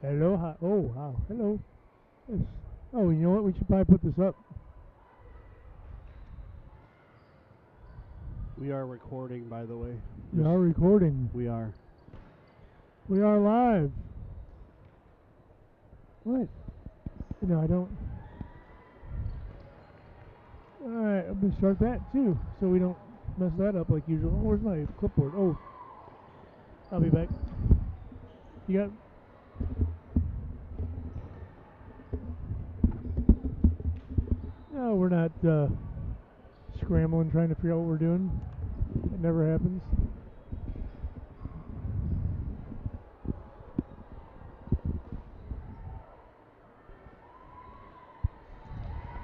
Hello, hi. Oh, wow. Hello. Yes. Oh, you know what? We should probably put this up. We are recording, by the way. We are recording. We are. We are live. What? No, I don't. Alright, I'm going to start that too, so we don't mess that up like usual. Oh, where's my clipboard? Oh, I'll be back. You got... No, we're not scrambling trying to figure out what we're doing. It never happens.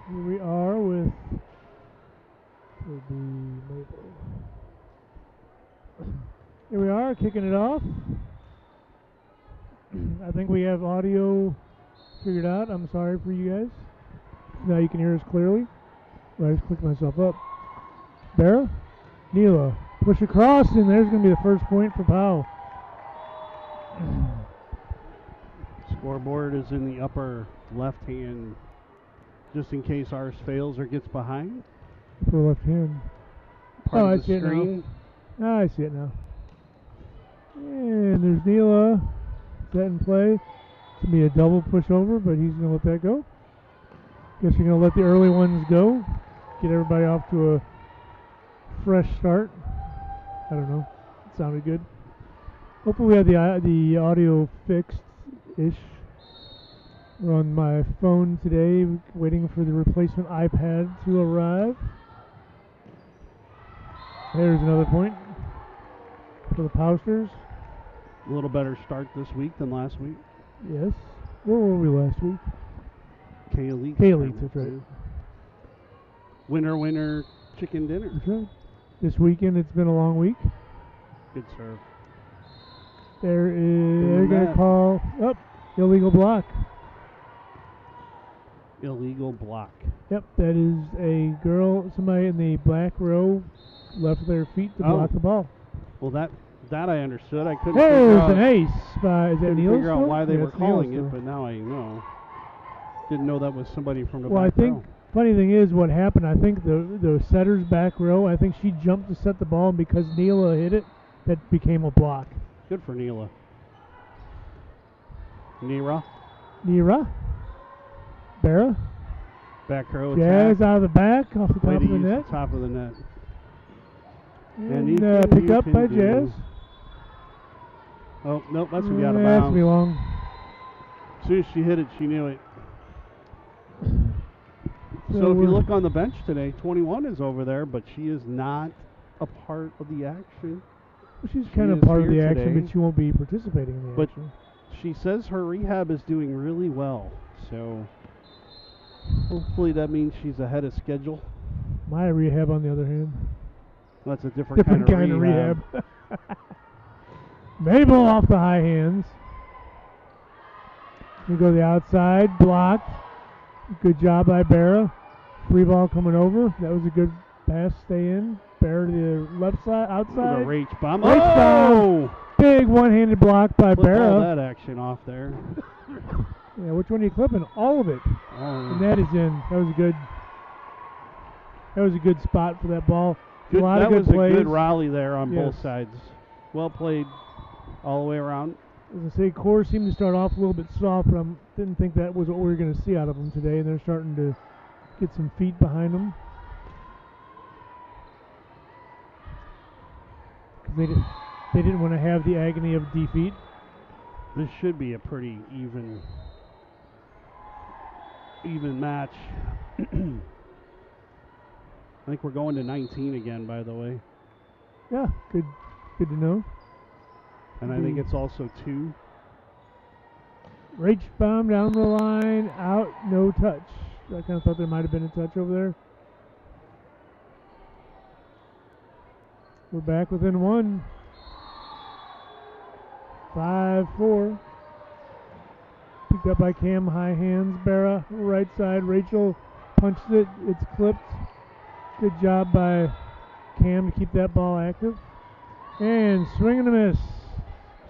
Here we are with the Maple. Here we are, kicking it off. I think we have audio figured out. I'm sorry for you guys. Now you can hear us clearly. I just clicked myself up. Barra, Neela, push across, and there's going to be the first point for Powell. Scoreboard is in the upper left hand, just in case ours fails or gets behind. For left hand. Part I of see the it screen. now. I see it now. And there's Neela. Set in play. It's going to be a double push over, but he's going to let that go. Guess you're going to let the early ones go. Get everybody off to a fresh start. I don't know. It sounded good. Hopefully we have the audio fixed-ish. We're on my phone today, waiting for the replacement iPad to arrive. There's another point for the Pousters. A little better start this week than last week. Yes. Where were we last week? K-Elite. K-Elite, that's right. Winner, winner, chicken dinner. That's right. This weekend it's been a long week. Good serve. They're going to call up illegal block. Illegal block. Yep, that is a girl, somebody in the black row left their feet to block the ball. Well, that I understood. I couldn't figure out. There's an ace. Is that Neil figure out why they were calling Neil it, but now I know. Didn't know that was somebody from the back row. Well, I think, funny thing is what happened, I think the setter's back row, I think she jumped to set the ball, and because Neela hit it, that became a block. Good for Neela. Neera. Barra. Back row Jazz attack. out of the back, off the top of the net. Top of the net. And picked up by Jazz. Oh, nope, that's going to be out of bounds. That's going to be long. As soon as she hit it, she knew it. So if you look on the bench today, 21 is over there, but she is not a part of the action. Well, she's kind of part of the action, but she won't be participating in the action. She says her rehab is doing really well, so hopefully that means she's ahead of schedule. My rehab, on the other hand. That's a different kind of rehab. Mabel off the high hands. We go to the outside, blocked. Good job by Barra. Free ball coming over. That was a good pass. Stay in. Barra to the left side, outside. Rage bomb. Oh! Big one-handed block by Barra. All that action off there. Yeah, which one are you clipping? All of it. And that is in. That was a good spot for that ball. Good, a lot of good plays. A good rally there on both sides. Well played all the way around. As I say, Core seemed to start off a little bit soft, but I didn't think that was what we were going to see out of them today, and they're starting to get some feet behind them. Because they didn't want to have the agony of defeat. This should be a pretty even match. I think we're going to 19 again, by the way. Yeah, good to know. And I think it's also 2. Rach bomb down the line, out, no touch. I kind of thought there might have been a touch over there. We're back within 1. 5-4. Picked up by Cam, high hands. Barra, right side. Rachel punched it. It's clipped. Good job by Cam to keep that ball active. And swing and a miss.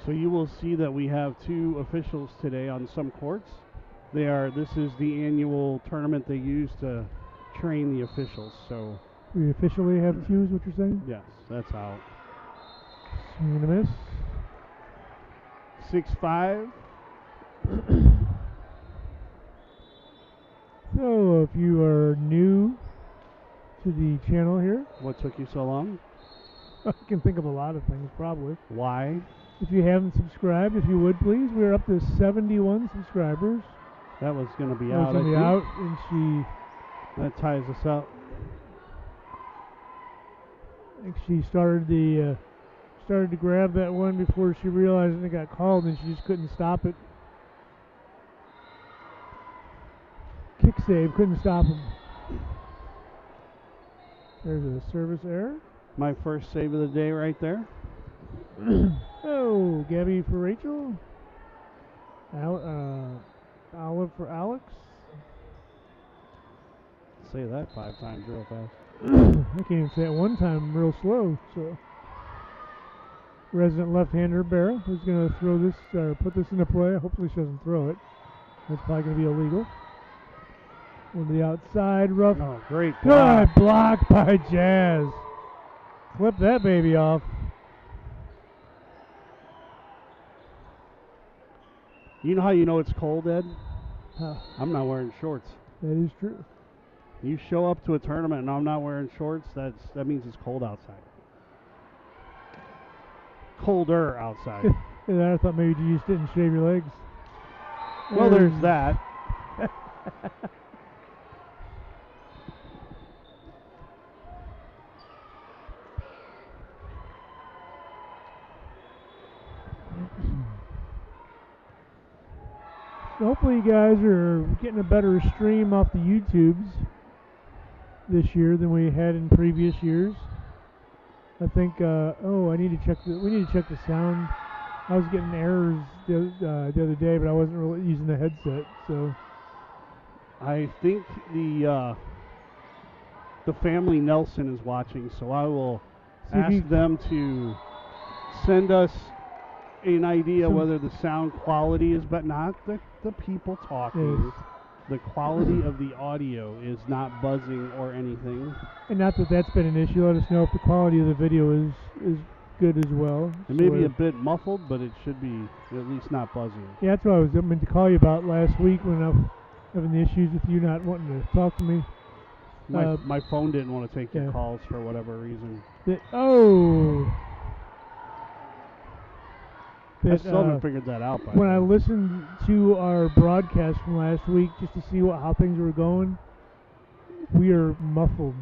So you will see that we have 2 officials today on some courts. This is the annual tournament they use to train the officials. So we officially have 2, is what you're saying? yes, that's out. Swing and a miss. 6-5. So if you are new to the channel here, What took you so long? I can think of a lot of things probably. Why? If you haven't subscribed, if you would please, we're up to 71 subscribers. That was going to be That out. was going to be out, and That ties us up. I think she started to grab that one before she realized it got called, and she just couldn't stop it. Kick save, couldn't stop him. There's a service error. My first save of the day right there. Oh, Gabby for Rachel. Olive for Alex. Say that 5 times real fast. I can't even say it one time real slow. So, resident left-hander Barra is going to throw this, put this into play. Hopefully she doesn't throw it. That's probably going to be illegal. One to the outside, rough. Oh, great block. Good block by Jazz. Flip that baby off. You know how you know it's cold, Ed? Huh. I'm not wearing shorts. That is true. You show up to a tournament and I'm not wearing shorts, that means it's cold outside. Colder outside. And I thought maybe you just didn't shave your legs. Well, there's that. Hopefully you guys are getting a better stream off the YouTubes this year than we had in previous years. I think. We need to check the sound. I was getting errors the other day, but I wasn't really using the headset. So I think the family Nelson is watching, so I will ask them to send us an idea whether the sound quality is, but not the people talking. Yes. The quality of the audio is not buzzing or anything. And not that that's been an issue. Let us know if the quality of the video is good as well. It may be a bit muffled, but it should be at least not buzzing. Yeah, that's what I was meant to call you about last week when I was having the issues with you not wanting to talk to me. My phone didn't want to take your calls for whatever reason. I still haven't figured that out. When I listened to our broadcast from last week just to see how things were going, we are muffled.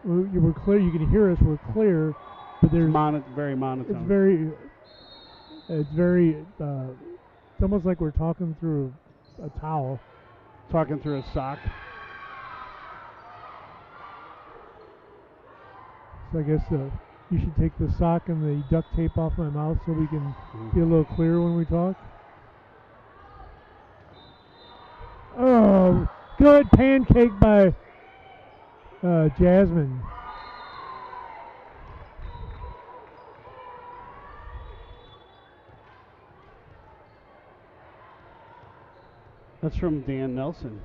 We're clear. You can hear us. We're clear, but there's very monotone. It's almost like we're talking through a towel. Talking through a sock. So I guess you should take the sock and the duct tape off my mouth so we can be a little clearer when we talk. Oh, good pancake by Jasmine. That's from Dan Nelson.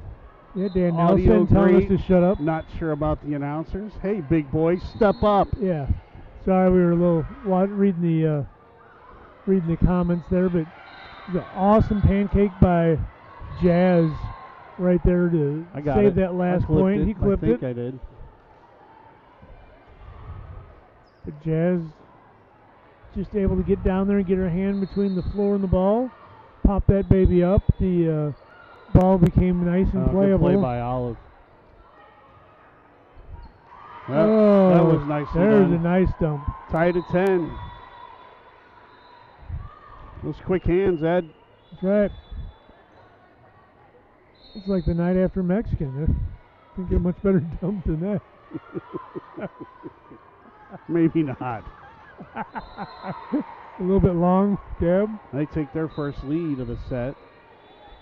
Yeah, Dan Nelson telling us to shut up. Not sure about the announcers. Hey, big boy, step up. Yeah. Sorry, we were a little reading the comments there, but it's an awesome pancake by Jazz right there to save that last point. He clipped it. I think I did. But Jazz just able to get down there and get her hand between the floor and the ball, pop that baby up. The ball became nice and playable. Good play by Olive. Well, that was nicely done. There's a nice dump. Tied at 10. Those quick hands, Ed. That's right. It's like the night after Mexican. I think they're much better dump than that. Maybe not. A little bit long, Gab. They take their first lead of the set.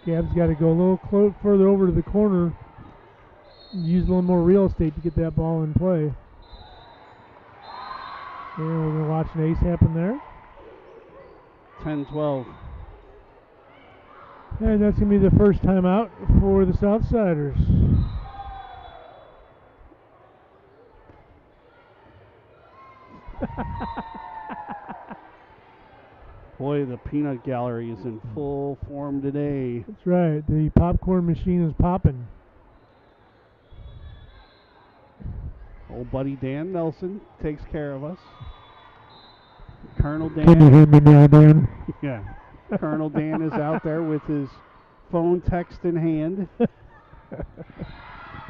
Gab's got to go a little further over to the corner and use a little more real estate to get that ball in play. And we're going to watch an ace happen there. 10-12. And that's going to be the first time out for the Southsiders. Boy, the peanut gallery is in full form today. That's right. The popcorn machine is popping. Old buddy Dan Nelson takes care of us. Colonel Dan. Can you hear me now, Dan? Yeah. Colonel Dan is out there with his phone text in hand.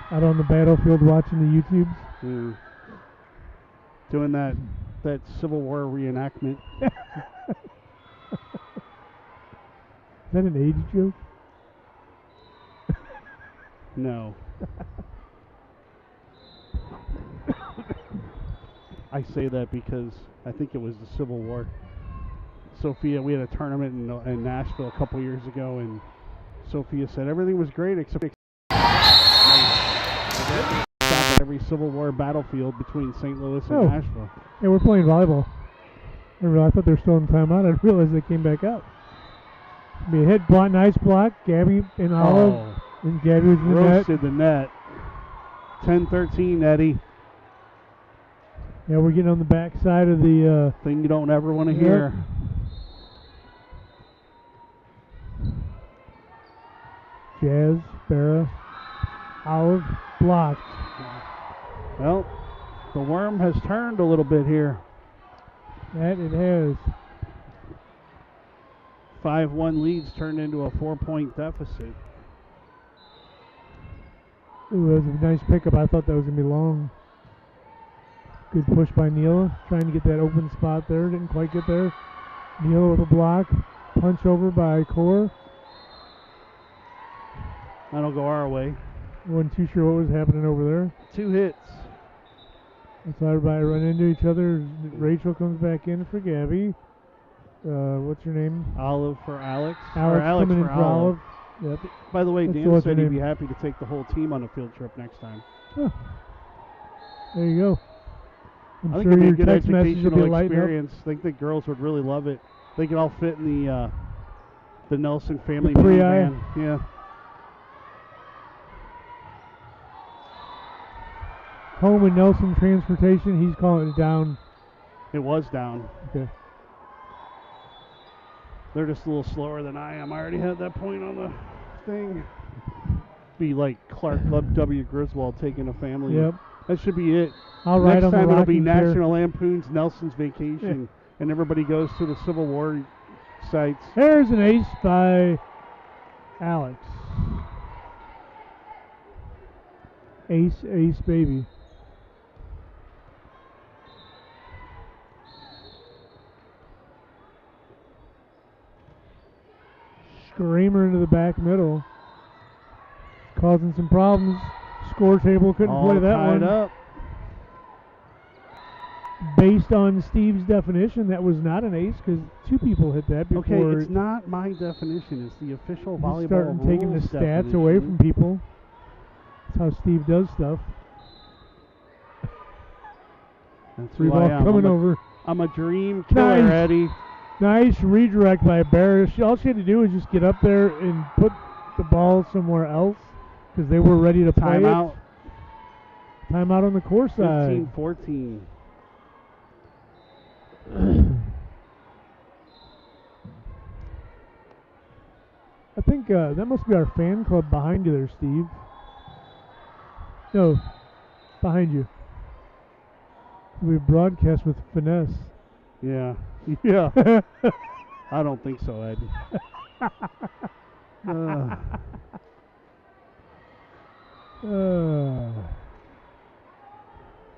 Out on the battlefield watching the YouTubes. Yeah. Doing that Civil War reenactment. Is that an age joke? No. I say that because I think it was the Civil War. Sophia, we had a tournament in Nashville a couple years ago, and Sophia said everything was great except stop at every Civil War battlefield between St. Louis and Nashville. Yeah, we're playing volleyball. I thought they were still in timeout. I didn't realize they came back out. Be a hit block, nice block. Gabby and Olive. And Gabby was in the net. Roasted the net. 10-13, Eddie. Yeah, we're getting on the back side of the thing you don't ever want to hear. Jazz, Barra, Olive, blocked. Well, the worm has turned a little bit here. That it has. 5-1 leads turned into a 4-point deficit. Ooh, that was a nice pickup. I thought that was going to be long. Good push by Neela, trying to get that open spot there. Didn't quite get there. Neela with a block. Punch over by Core. That'll go our way. Wasn't too sure what was happening over there. 2 hits. That's how everybody run into each other. Rachel comes back in for Gabby. What's your name? Olive for Alex. Alex coming in for Olive. Yep. By the way, Dan said he'd be happy to take the whole team on a field trip next time. Huh. There you go. I think it'd be a good educational experience. I think the girls would really love it. They could all fit in the Nelson family minivan. Yeah. Home and Nelson transportation. He's calling it down. It was down. Okay. They're just a little slower than I am. I already had that point on the thing. Be like Clark W. Griswold taking a family. Yep. That should be it. All right. Next time it'll be chair. National Lampoon's Nelson's Vacation, and everybody goes to the Civil War sites. There's an ace by Alex. Ace, baby. Screamer into the back middle. Causing some problems. Score table couldn't play that one. Up. Based on Steve's definition, that was not an ace because 2 people hit that before. Okay, it's not my definition. It's the official volleyball starting taking the stats definition. away from people. That's how Steve does stuff. That's who I am. Coming over. I'm a dream killer, Nice. Eddie. Nice redirect by Barra. All she had to do was just get up there and put the ball somewhere else because they were ready to play Timeout. it. Timeout on the Core side. 15-14. I think that must be our fan club behind you there, Steve. No, behind you. We broadcast with finesse. Yeah. Yeah. I don't think so, Ed.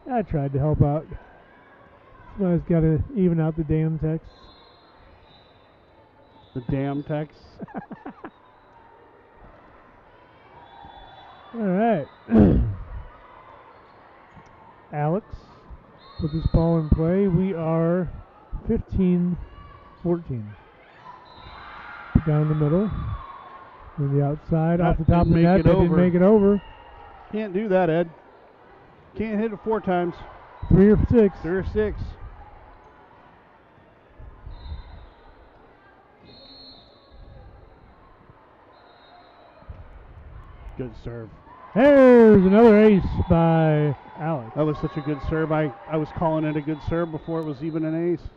I tried to help out. Somebody's got to even out the damn texts. The damn texts. All right. Alex put this ball in play. We are 15-14. Down the middle. To the outside, off the top of the net. They didn't make it over. Can't do that, Ed. Can't hit it 4 times. 3 or 6. 3 or 6. Good serve. There's another ace by Alex. That was such a good serve. I was calling it a good serve before it was even an ace.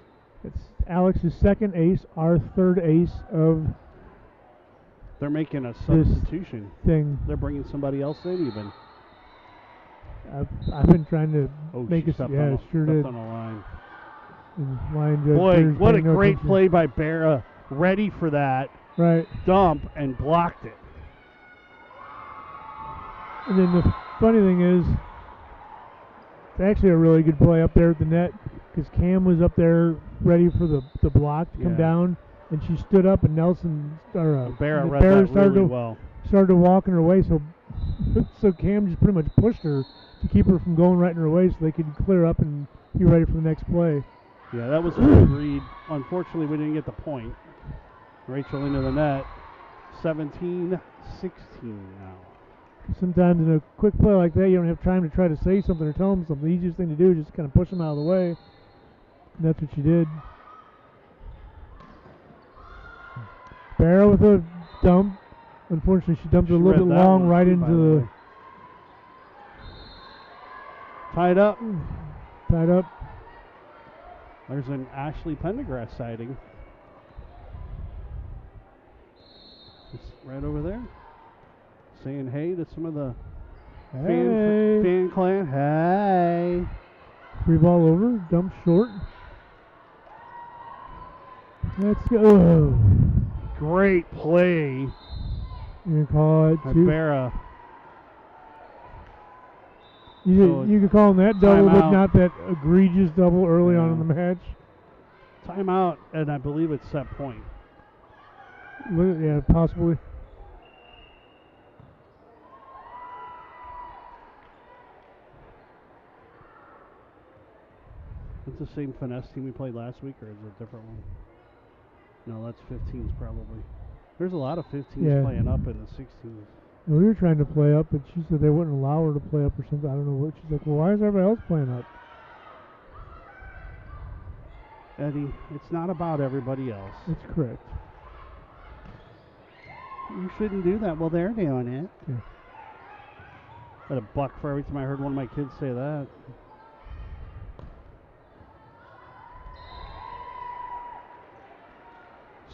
It's Alex's second ace, our third ace of They're making a substitution thing. They're bringing somebody else in even. I've been trying to make it. Yeah, sure did. On the line. Boy, what a great play by Beale. Ready for that. Right. Dump and blocked it. And then the funny thing is, it's actually a really good play up there at the net because Cam was up there ready for the block to come down, and she stood up, and Nelson Beale read that really well. Started to walk in her way, so Cam just pretty much pushed her to keep her from going right in her way so they could clear up and be ready for the next play. Yeah, that was a good read. Unfortunately, we didn't get the point. Rachel into the net. 17-16 now. Sometimes in a quick play like that, you don't have time to try to say something or tell them something. The easiest thing to do is just kind of push them out of the way. And that's what she did. Beale with a dump. Unfortunately, she dumped it a little bit long right into the... Tied up. Tied up. There's an Ashley Pendergrass sighting. It's right over there. Saying hey to some of the fan clan. Hey. Free ball over. Dump short. Let's go. Great play. You can call it too. Beale. You could call him that double, but not that egregious double early on in the match. Timeout, and I believe it's set point. Yeah, possibly. It's the same finesse team we played last week, or is it a different one? No, that's 15s probably. There's a lot of 15s playing up in the 16s. And we were trying to play up, but she said they wouldn't allow her to play up or something. I don't know what. She's like, well, why is everybody else playing up? Eddie, it's not about everybody else. That's correct. You shouldn't do that. Well, they're doing it. Yeah. Got a buck for every time I heard one of my kids say that.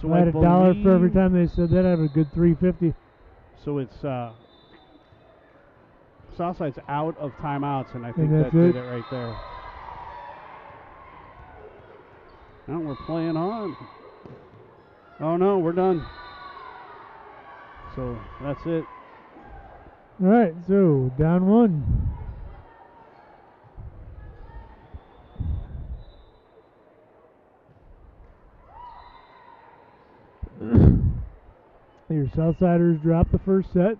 So I had $1 for every time they said that. I have a good $3.50. So it's Southside's out of timeouts, and I think that did it right there. Now we're playing on. Oh no, we're done. So that's it. All right, so down one. Your Southsiders dropped the first set.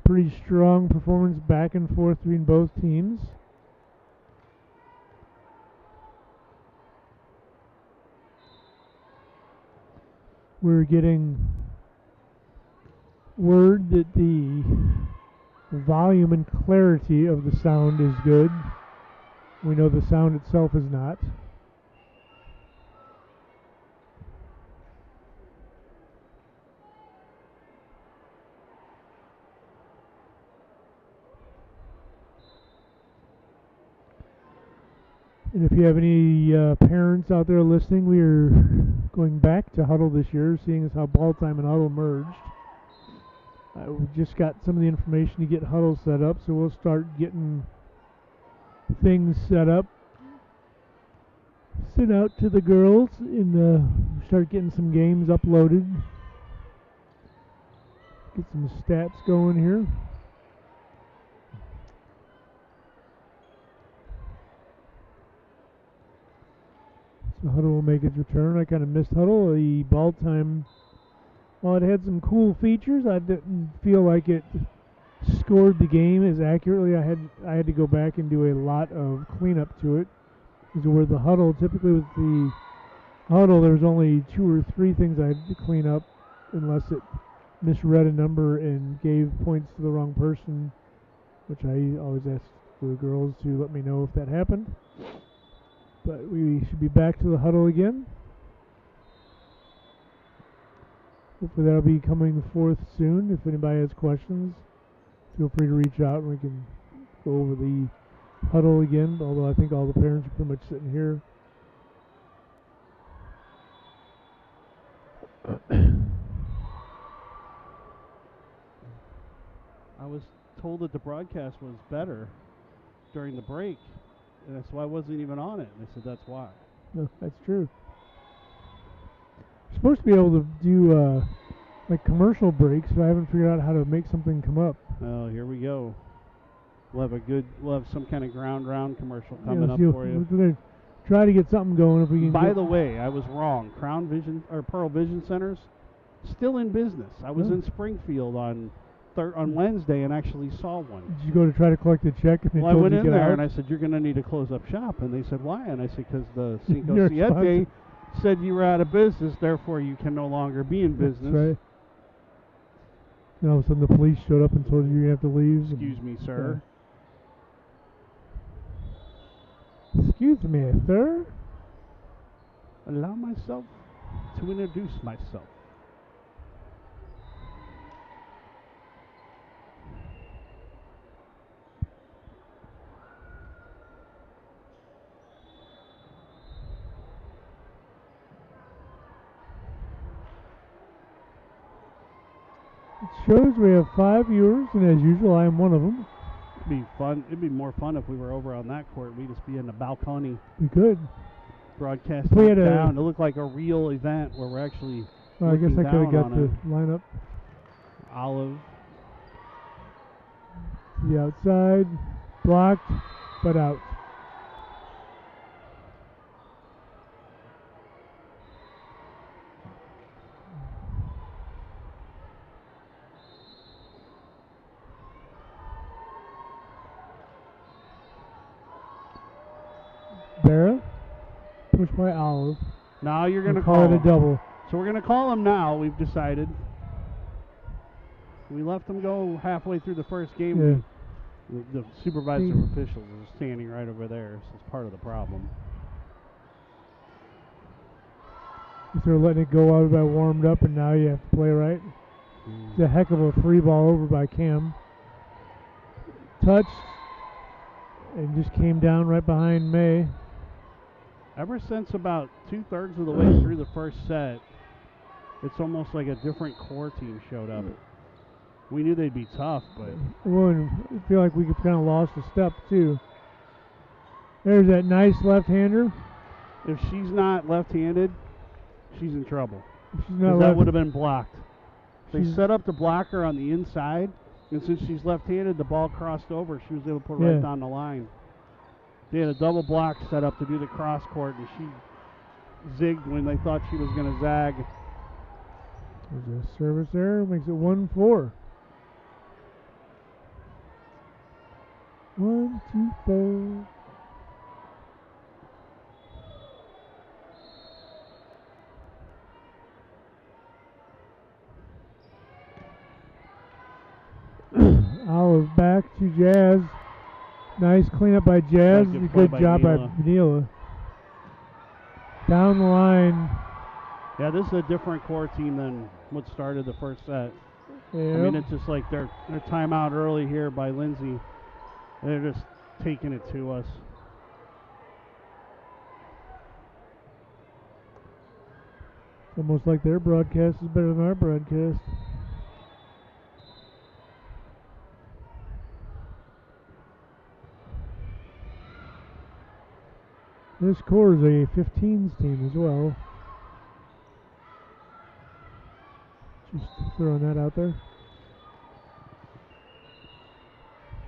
Pretty strong performance back and forth between both teams. We're getting word that the volume and clarity of the sound is good. We know the sound itself is not. And if you have any parents out there listening, we are going back to huddle this year, seeing as how ball time and huddle merged. We just got some of the information to get huddle set up, so we'll start getting things set up, sent out to the girls, and start getting some games uploaded. Get some stats going here. So huddle will make its return. I kind of missed huddle. The ball time, while it had some cool features, I didn't feel like it scored the game as accurately. I had to go back and do a lot of cleanup to it. Because where the huddle, typically with the huddle, there was only 2 or 3 things I had to clean up, unless it misread a number and gave points to the wrong person, which I always ask the girls to let me know if that happened. But we should be back to the huddle again. Hopefully that'll be coming forth soon if anybody has questions. feel free to reach out and we can go over the huddle again, although I think all the parents are pretty much sitting here. I was told that the broadcast was better during the break, and that's why I wasn't even on it. And they said that's why. No, that's true. You're supposed to be able to do like commercial breaks, but I haven't figured out how to make something come up. Oh, here we go. We'll have some kind of ground round commercial coming up for you. We're going to try to get something going if we can. By the way, I was wrong. Crown Vision or Pearl Vision Centers still in business. I was in Springfield on Wednesday and actually saw one. Did you go to try to collect a check? And I went in there and I said, "You're going to need to close up shop." And they said, "Why?" And I said, "Because the Cinco Siete said you were out of business, therefore you can no longer be in business." That's right. And all of a sudden the police showed up and told you have to leave. Excuse me, sir. Excuse me, sir. Allow myself to introduce myself. It shows we have 5 viewers, and as usual, I am one of them. It'd be fun. It'd be more fun if we were over on that court. We'd just be in the balcony. We could. Broadcasting down. It looked like a real event where we're actually I guess I could have got the lineup. Olive. The outside. Blocked, but out. Barra, pushed by Olive. Now you're going to call it a double. So we're going to call him now, we've decided. We left him go halfway through the first game. Yeah. The supervisor of officials is standing right over there, so it's part of the problem. They're letting it go out about warmed up, and now you have to play right. It's a heck of a free ball over by Cam. Touched, and just came down right behind May. Ever since about 2/3 of the way through the first set, it's almost like a different core team showed up. We knew they'd be tough, but... Well, I feel like we kind of lost a step, too. There's that nice left-hander. If she's not left-handed, she's in trouble. She's not that would have been blocked. They set up to block her on the inside, and since she's left-handed, the ball crossed over. She was able to put it right down the line. They had a double block set up to do the cross court, and she zigged when they thought she was going to zag. There's a service error, makes it 1-4. 1, 2, 4. Olive back to Jazz. Nice cleanup by Jazz. Good job by Beale. Down the line. Yeah, this is a different core team than what started the first set. Yep. I mean, it's just like their timeout early here by Lindsay. They're just taking it to us. It's almost like their broadcast is better than our broadcast. This core is a 15s team as well. Just throwing that out there.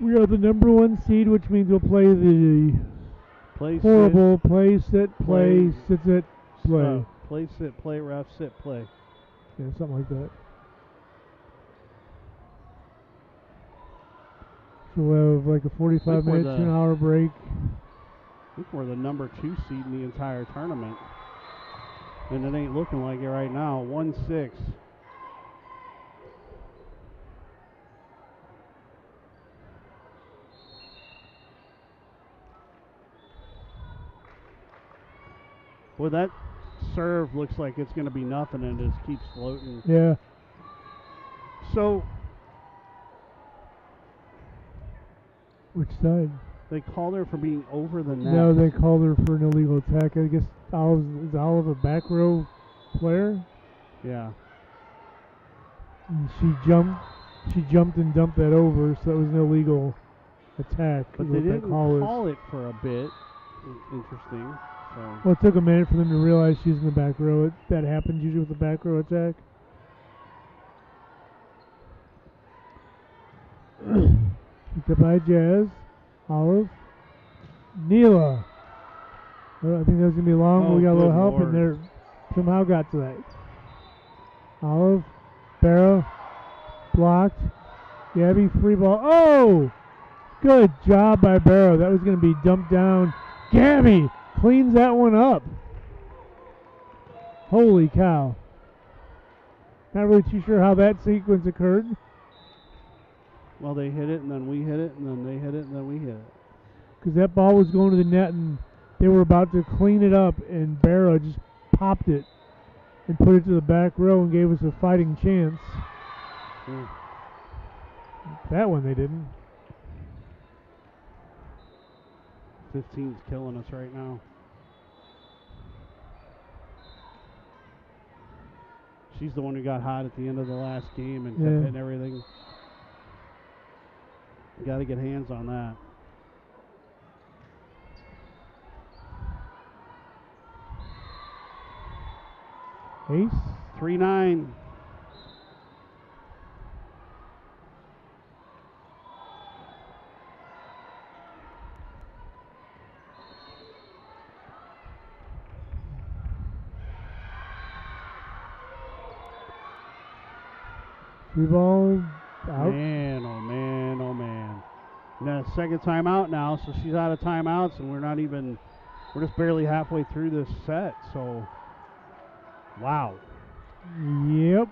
We are the #1 seed, which means we'll play the horrible play, sit, play, sit, play. Play, sit, play, ref, sit, play. Yeah, something like that. So we'll have like a 45-minute to an hour break. I think we're the #2 seed in the entire tournament. And it ain't looking like it right now. 1-6. Well, that serve looks like it's going to be nothing and it just keeps floating. Yeah. So, Which side? They called her for being over the net. No, they called her for an illegal attack. I guess is Olive a back row player? Yeah. And she jumped and dumped that over, so that was an illegal attack. But they didn't call it for a bit. Interesting. So. Well, it took a minute for them to realize she's in the back row. That happens usually with the back row attack. Picked up by Jazz. Olive. Neela. Well, I think that was going to be long, but we got a little help, and they somehow got to that. Olive. Barrow. Blocked. Gabby, free ball. Oh! Good job by Barrow. That was going to be dumped down. Gabby cleans that one up. Holy cow. Not really too sure how that sequence occurred. Well, they hit it, and then we hit it, and then they hit it, and then we hit it. Because that ball was going to the net, and they were about to clean it up, and Barrow just popped it and put it to the back row and gave us a fighting chance. That one they didn't. 15's killing us right now. She's the one who got hot at the end of the last game and kept hitting everything. You got to get hands on that. Ace. 3-9. Three ball out. Man, oh man, oh man. And then a second timeout now, so she's out of timeouts, and we're just barely halfway through this set, so wow. Yep.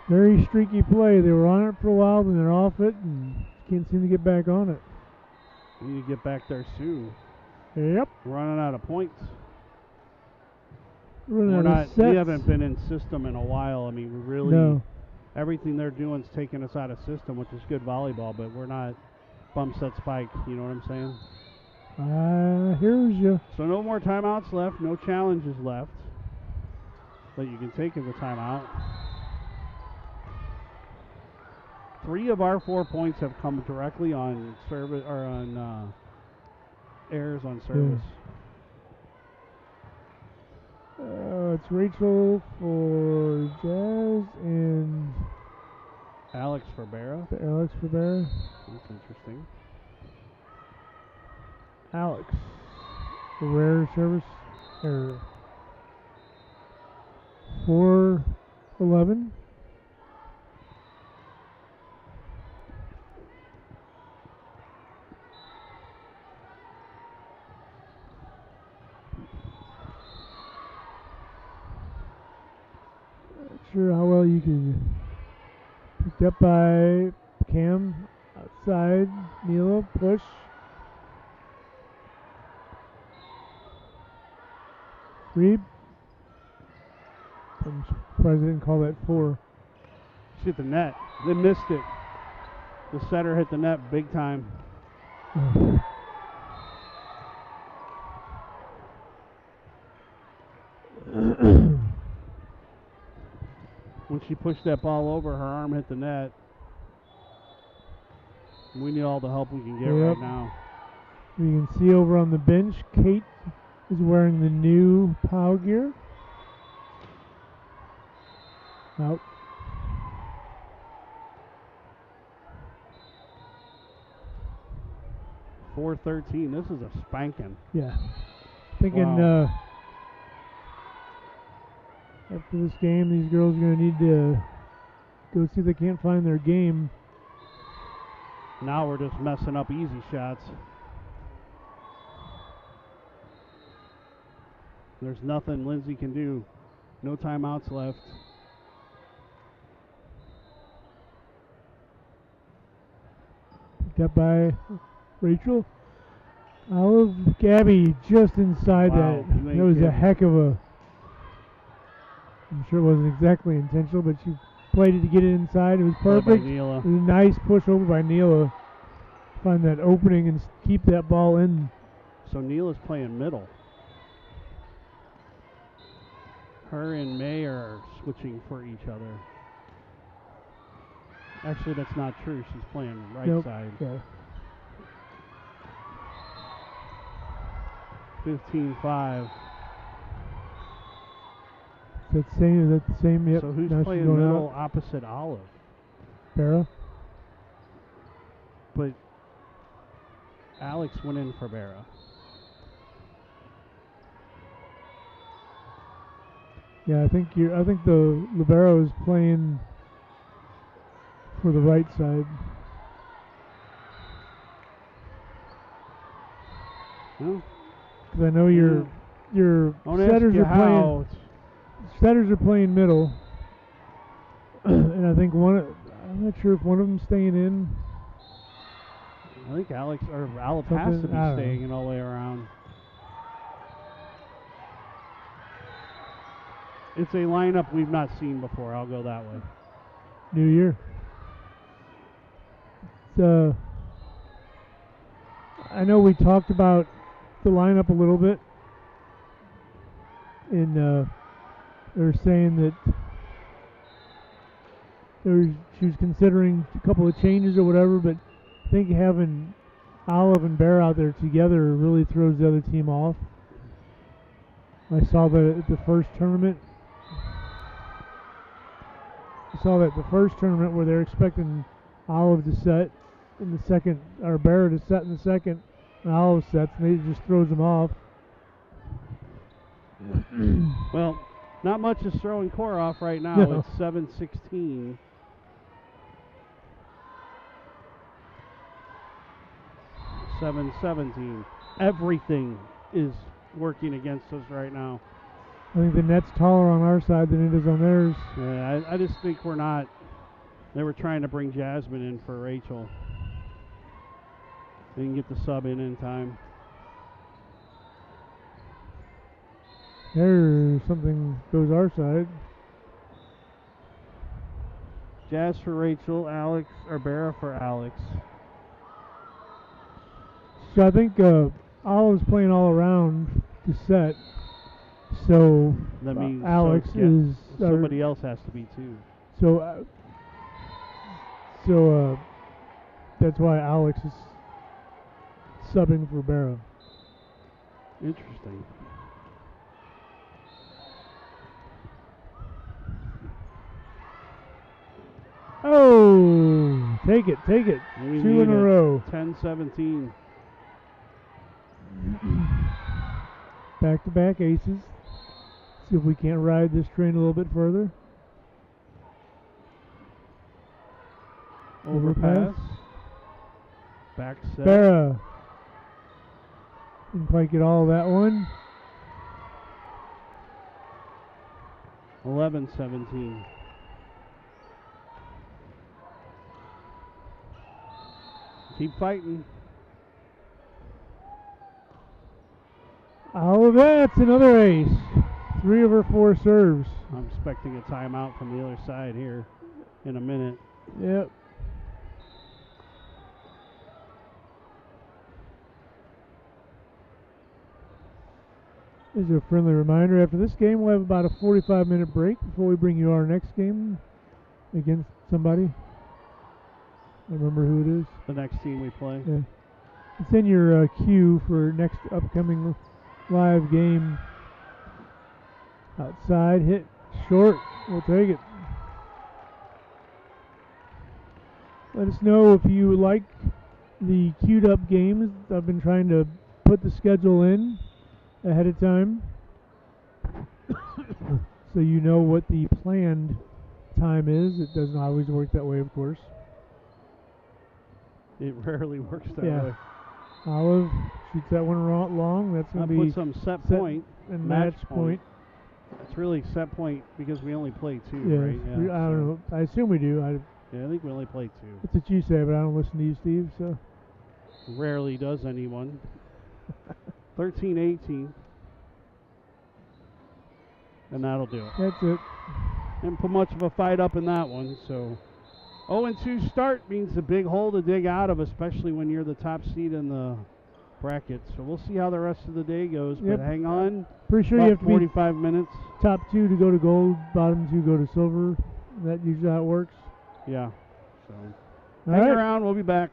Very streaky play. They were on it for a while, then they're off it, and can't seem to get back on it. We need to get back there soon. Yep. We're running out of points. We haven't been in system in a while. I mean, we really, everything they're doing is taking us out of system, which is good volleyball, but we're not bump set spike. You know what I'm saying? Here's you. So no more timeouts left, no challenges left that you can take as a timeout. 3 of our 4 points have come directly on service or on errors on service. It's Rachel for Jazz and Alex for Barra. Alex for Barra. That's interesting. Alex. The rare service error. 4-11. Not sure how well you can. Picked up by Cam. Outside. Neela. Push. Reed. I'm surprised they didn't call that 4. She hit the net. They missed it. The setter hit the net big time. When she pushed that ball over, her arm hit the net. We need all the help we can get right now. You can see over on the bench, Kate is wearing the new POW gear. Out. .413. This is a spanking. Yeah. Thinking after this game, these girls are going to need to go see if they can't find their game. Now we're just messing up easy shots. There's nothing Lindsay can do. No timeouts left. Picked up by Rachel. Olive Gabby just inside Wow, that. you ain't That was a kidding. heck of a. I'm sure it wasn't exactly intentional, but she played it to get it inside. It was perfect. It was a nice push over by Neela. Find that opening and keep that ball in. So Neela's playing middle. Her and May are switching for each other. Actually, that's not true. She's playing right side. Yeah. 15-5. Is that the same? Yep. So who's now playing middle opposite Olive? Barra. But Alex went in for Barra. Yeah, I think the libero is playing for the right side. Well, because I know your setters are playing middle, and I think I'm not sure if one of them's staying in. I think Olive has to be staying in all the way around. It's a lineup we've not seen before. I'll go that way. New year. I know we talked about the lineup a little bit, and they were saying that she was considering a couple of changes or whatever, but I think having Olive and Bear out there together really throws the other team off. I saw that at the first tournament. Where they're expecting Olive to set in the second, or Bear to set in the second, and Olive sets, and it just throws them off. Well, not much is throwing Core off right now. No. It's 7-16. (7-17). Everything is working against us right now. I think the net's taller on our side than it is on theirs. Yeah, I just think we're not. They were trying to bring Jasmine in for Rachel. They can get the sub in time. There's something goes our side. Jazz for Rachel, Alex, or Barra for Alex. So I think Olive's playing all around to set. So That means Alex is somebody else has to be too. So that's why Alex is subbing for Barra. Interesting. Oh, take it. We 2 in a row. 10-17. Back-to-back aces. See if we can't ride this train a little bit further. Overpass. Back set. Barra. Didn't quite get all of that one. 11-17. Keep fighting. Oh, that's another ace. 3 of her 4 serves. I'm expecting a timeout from the other side here in a minute. Yep. There's a friendly reminder. After this game, we'll have about a 45-minute break before we bring you our next game against somebody. I remember who it is. The next team we play. Yeah. It's in your queue for next upcoming live game. Outside, hit short. We'll take it. Let us know if you like the queued up games. I've been trying to put the schedule in ahead of time so you know what the planned time is. It doesn't always work that way, of course. It rarely works that way. Olive shoots that one long. That's going to be put some set point and match point. It's really set point because we only play 2, Yeah, right? Yeah, I don't know. I assume we do. Yeah, I think we only play 2. That's what you say, but I don't listen to you, Steve. So Rarely does anyone. 13-18. And that'll do it. that's it. Didn't put much of a fight up in that one. So 0-2 start means a big hole to dig out of, especially when you're the top seed in the bracket. So we'll see how the rest of the day goes. Yep. But hang on. Pretty sure About you have to 45 minutes. be top 2 to go to gold, bottom 2 go to silver. That usually how it works. Yeah. So All hang right. around. We'll be back.